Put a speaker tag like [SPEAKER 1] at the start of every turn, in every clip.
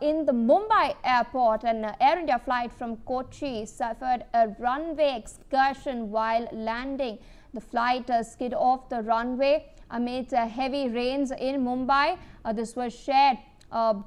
[SPEAKER 1] in the Mumbai airport. An Air India flight from Kochi suffered a runway excursion while landing. The flight skid off the runway amid heavy rains in Mumbai. This was shared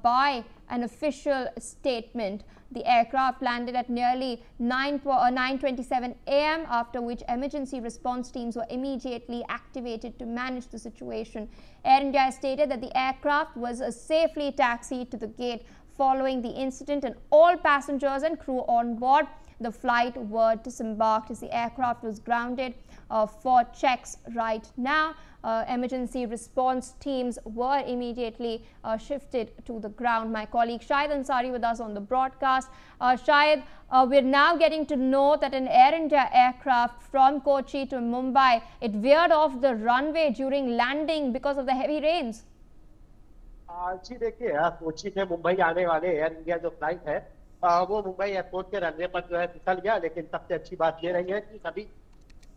[SPEAKER 1] by an official statement. The aircraft landed at nearly 9:27 a.m., after which emergency response teams were immediately activated to manage the situation. Air India stated that the aircraft was safely taxied to the gate following the incident, and all passengers and crew on board the flight were disembarked as the aircraft was grounded for checks right now. Emergency response teams were immediately shifted to the ground. My colleague Shahid Ansari with us on the broadcast. Shahid, we're now getting to know that an Air India aircraft from Kochi to Mumbai, it veered off the runway during landing because of the heavy rains.
[SPEAKER 2] जी देखिए, कोची से मुंबई आने वाले air India जो flight है वो Mumbai airport के runway पर जो है फिसल गया। लेकिन सबसे अच्छी बात ये रही है कि सभी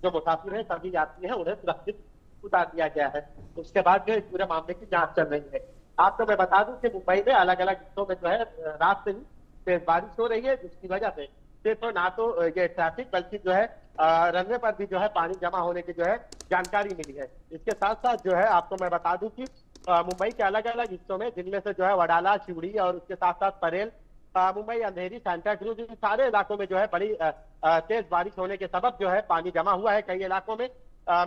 [SPEAKER 2] जो मुसाफिर हैं, सभी यात्री हैं, उन्हें सुरक्षित उतार दिया गया है। उसके बाद जो इस पूरे मामले की जांच चल रही है। आपको मैं बता दूं कि मुंबई में अलग अलग हिस्सों में जो है रात से ही तेज बारिश हो रही है, जिसकी वजह से सिर्फ ना तो ये ट्रैफिक बल्कि जो है रनवे पर भी जो है पानी जमा होने की जो है जानकारी मिली है। इसके साथ साथ जो है आपको मैं बता दूं कि मुंबई के अलग अलग हिस्सों में, जिनमें से जो है वडाला, शिवड़ी और उसके साथ साथ परेल, मुंबई, अंधेरी, सांता क्रूज, इन सारे इलाकों में जो है बड़ी तेज बारिश होने के सबब जो है पानी जमा हुआ है। कई इलाकों में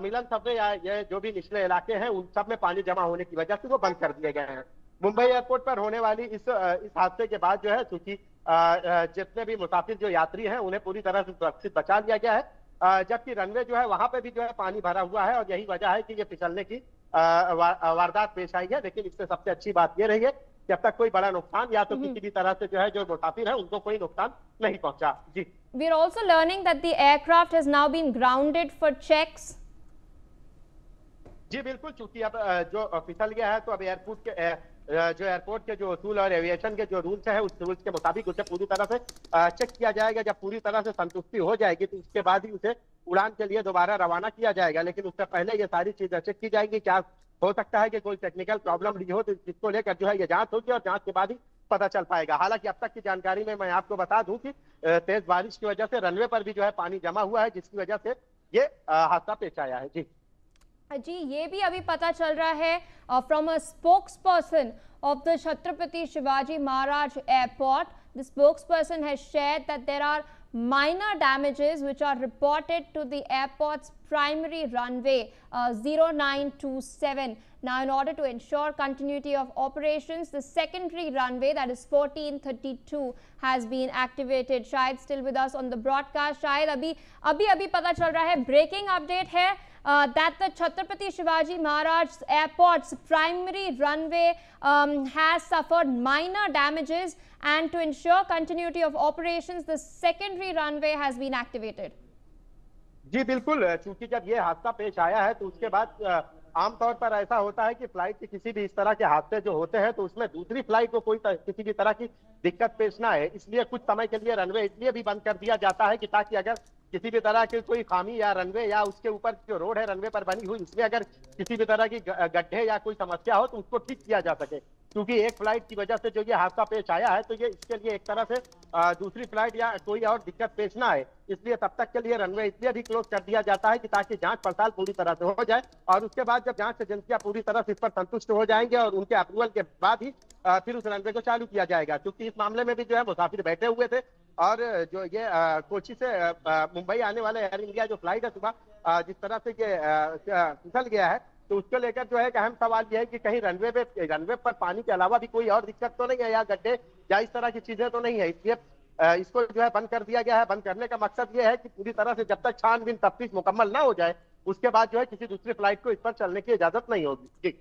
[SPEAKER 2] मिलन सबवे या ये जो भी निचले इलाके हैं उन सब में पानी जमा होने की वजह से वो बंद कर दिए गए हैं। मुंबई एयरपोर्ट पर होने वाली इस हादसे के बाद जो है चूंकि जितने भी मुसाफिर जो यात्री हैं उन्हें पूरी तरह से सुरक्षित बचा लिया गया है, जबकि रनवे जो है वहां पे भी जो है पानी भरा हुआ है और यही वजह है कि ये फिसलने की वारदात पेश आई है। लेकिन इससे सबसे अच्छी बात ये रही है कि अब तक कोई बड़ा नुकसान या तो किसी भी तरह से जो है जो मुसाफिर है उनको कोई नुकसान नहीं पहुंचा। जी,
[SPEAKER 1] we are also learning that the aircraft has now been grounded for checks.
[SPEAKER 2] जी बिल्कुल, चूंकि अब जो फिसल गया है तो अब एयरपोर्ट के जो असूल और एविएशन के जो रूल्स है उस रूल्स के मुताबिक उसे पूरी तरह से चेक किया जाएगा। जब पूरी तरह से संतुष्टि हो जाएगी तो उसके बाद ही उसे उड़ान के लिए दोबारा रवाना किया जाएगा। लेकिन उससे पहले ये सारी चीजें चेक की जाएंगी। क्या हो सकता है कि कोई टेक्निकल प्रॉब्लम नहीं हो, तो जिसको लेकर जो है ये जांच होगी और जांच के बाद ही पता चल पाएगा। हालांकि अब तक की जानकारी में मैं आपको बता दूं कि तेज बारिश की वजह से रनवे पर भी जो है पानी जमा हुआ है, जिसकी वजह से ये हादसा पेश आया है।
[SPEAKER 1] जी, ये भी अभी पता चल रहा है from a spokesperson of the Chhatrapati Shivaji Maharaj Airport. The spokesperson has shared that there are minor damages which are reported to the airport's primary runway 0927. Now, in order to ensure continuity of operations, the secondary runway, that is 1432, has been activated. Shahid still with us on the broadcast. Shahid, abhi pata chal raha hai, breaking update hai that the Chhatrapati Shivaji Maharaj Airport's primary runway has suffered minor damages, and to ensure continuity of operations, the secondary runway has been activated.
[SPEAKER 2] जी बिल्कुल, चूंकि जब ये हादसा पेश आया है तो उसके बाद आमतौर पर ऐसा होता है कि फ्लाइट के किसी भी इस तरह के हादसे जो होते हैं तो उसमें दूसरी फ्लाइट को कोई किसी भी तरह की दिक्कत पेश ना आए, इसलिए कुछ समय के लिए रनवे इसलिए भी बंद कर दिया जाता है कि ताकि अगर किसी भी तरह की कोई खामी या रनवे या उसके ऊपर जो रोड है रनवे पर बनी हुई इसमें अगर किसी भी तरह की गड्ढे या कोई समस्या हो तो उसको ठीक किया जा सके। क्योंकि एक फ्लाइट की वजह से जो ये हादसा पेश आया है तो ये इसके लिए एक तरह से दूसरी फ्लाइट या कोई और दिक्कत पेश ना आए, इसलिए तब तक के लिए रनवे इसलिए भी क्लोज कर दिया जाता है कि ताकि जांच पड़ताल पूरी तरह से हो जाए और उसके बाद जब जांच एजेंसियां पूरी तरह से इस पर संतुष्ट हो जाएंगे और उनके अप्रूवल के बाद ही फिर उस रनवे को चालू किया जाएगा। क्योंकि इस मामले में भी जो है मुसाफिर बैठे हुए थे और जो ये कोची से मुंबई आने वाले एयर इंडिया जो फ्लाइट है सुबह जिस तरह से ये फिसल गया है तो उसको लेकर जो है एक अहम सवाल यह है कि कहीं रनवे पर पानी के अलावा भी कोई और दिक्कत तो नहीं है या गड्ढे या इस तरह की चीजें तो नहीं है, इसलिए इसको जो है बंद कर दिया गया है। बंद करने का मकसद ये है कि पूरी तरह से जब तक छानबीन तफ्तीश मुकम्मल ना हो जाए उसके बाद जो है किसी दूसरी फ्लाइट को इस पर चलने की इजाजत नहीं होगी। जी।